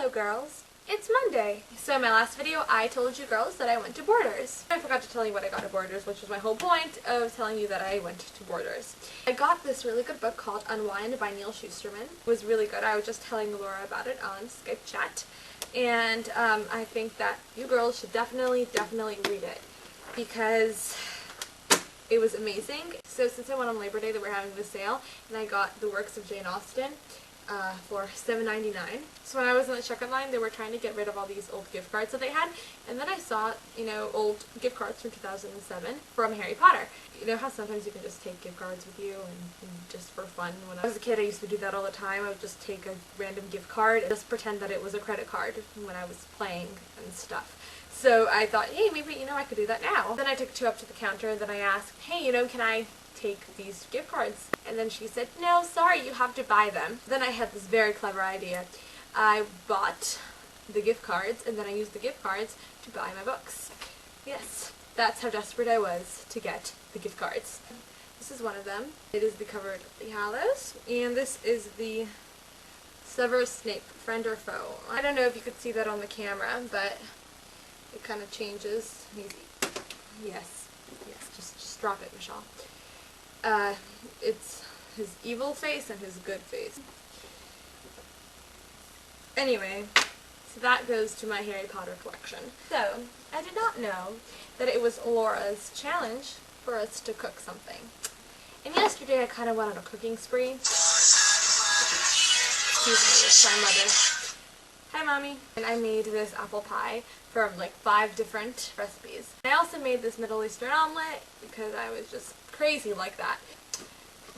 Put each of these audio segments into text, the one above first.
Hello girls, it's Monday. So in my last video I told you girls that I went to Borders. I forgot to tell you what I got at Borders, which was my whole point of telling you that I went to Borders. I got this really good book called Unwind by Neil Shusterman. It was really good. I was just telling Laura about it on Skype chat. And I think that you girls should definitely read it because it was amazing. So since I went on Labor Day, they were having the sale, and I got the works of Jane Austen for $7.99. So when I was in the checkout line, they were trying to get rid of all these old gift cards that they had, and then I saw, old gift cards from 2007 from Harry Potter. You know how sometimes you can just take gift cards with you and just for fun? When I was a kid, I used to do that all the time. I would just take a random gift card and just pretend that it was a credit card when I was playing and stuff. So I thought, hey, maybe, I could do that now. Then I took two up to the counter, and then I asked, hey, can I take these gift cards? And then she said, no, sorry, you have to buy them. Then I had this very clever idea. I bought the gift cards, and then I used the gift cards to buy my books. Yes, that's how desperate I was to get the gift cards. This is one of them. It is the Covered Hallows, and this is the Severus Snape, Friend or Foe. I don't know if you could see that on the camera, but it kind of changes. Yes, just drop it, Michelle. It's his evil face and his good face. Anyway, so that goes to my Harry Potter collection. So, I did not know that it was Laura's challenge for us to cook something. And yesterday I kind of went on a cooking spree. Excuse me, it's my mother. Hi, Mommy. And I made this apple pie from like 5 different recipes. I also made this Middle Eastern omelet because I was just crazy like that.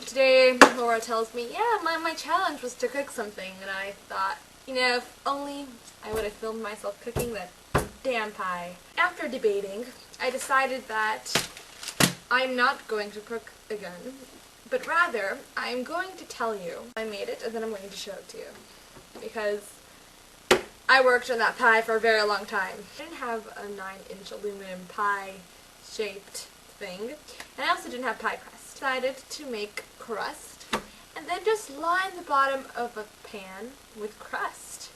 Today, Laura tells me, yeah, my challenge was to cook something, and I thought, if only I would have filmed myself cooking that damn pie. After debating, I decided that I'm not going to cook again, but rather, I'm going to tell you I made it, and then I'm going to show it to you. Because I worked on that pie for a very long time. I didn't have a 9-inch aluminum pie-shaped thing, and I also didn't have pie crust. Decided to make crust, and then just line the bottom of a pan with crust.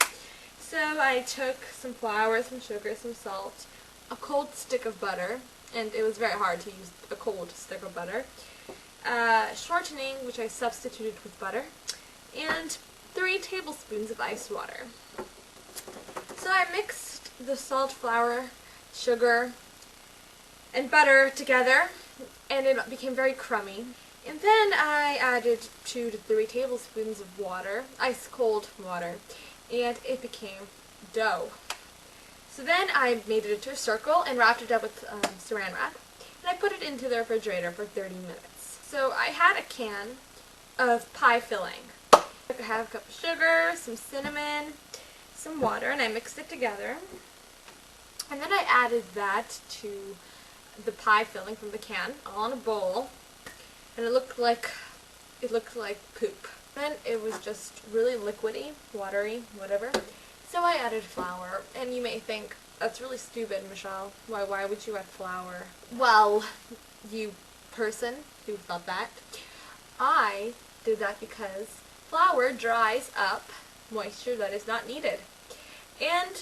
So I took some flour, some sugar, some salt, a cold stick of butter, and it was very hard to use a cold stick of butter, shortening, which I substituted with butter, and 3 tablespoons of ice water. So I mixed the salt, flour, sugar, and butter together, and it became very crummy. And then I added 2 to 3 tablespoons of water, ice cold water, and it became dough. So then I made it into a circle and wrapped it up with saran wrap, and I put it into the refrigerator for 30 minutes. So I had a can of pie filling. I had a cup of sugar, some cinnamon, some water, and I mixed it together. And then I added that to the pie filling from the can, all in a bowl, and it looked like poop. Then it was just really liquidy, watery, whatever. So I added flour, and you may think, that's really stupid, Michelle. Why would you add flour? Well, you person who thought that, I did that because flour dries up moisture that is not needed. And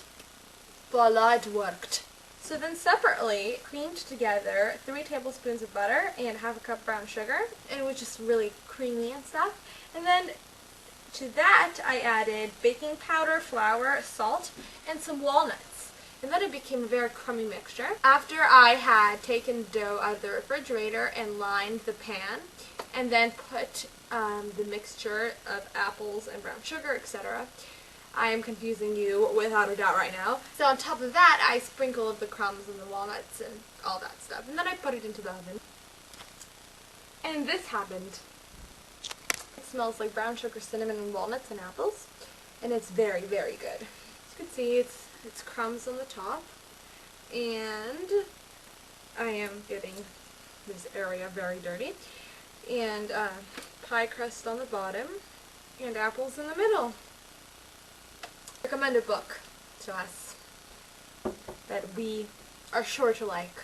voila, it worked. So then separately, creamed together 3 tablespoons of butter and half a cup brown sugar, and it was just really creamy and stuff. And then to that I added baking powder, flour, salt, and some walnuts. And then it became a very crummy mixture. After I had taken dough out of the refrigerator and lined the pan, and then put the mixture of apples and brown sugar, etc., I am confusing you without a doubt right now. So on top of that, I sprinkled the crumbs and the walnuts and all that stuff. And then I put it into the oven. And this happened. It smells like brown sugar, cinnamon, and walnuts and apples. And it's very good. As you can see, it's crumbs on the top. And I am getting this area very dirty. And pie crust on the bottom. And apples in the middle. Recommend a book to us that we are sure to like.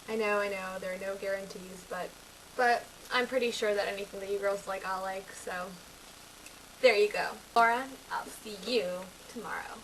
I know, there are no guarantees, but I'm pretty sure that anything that you girls like, I'll like, so There you go. Laura, I'll see you tomorrow.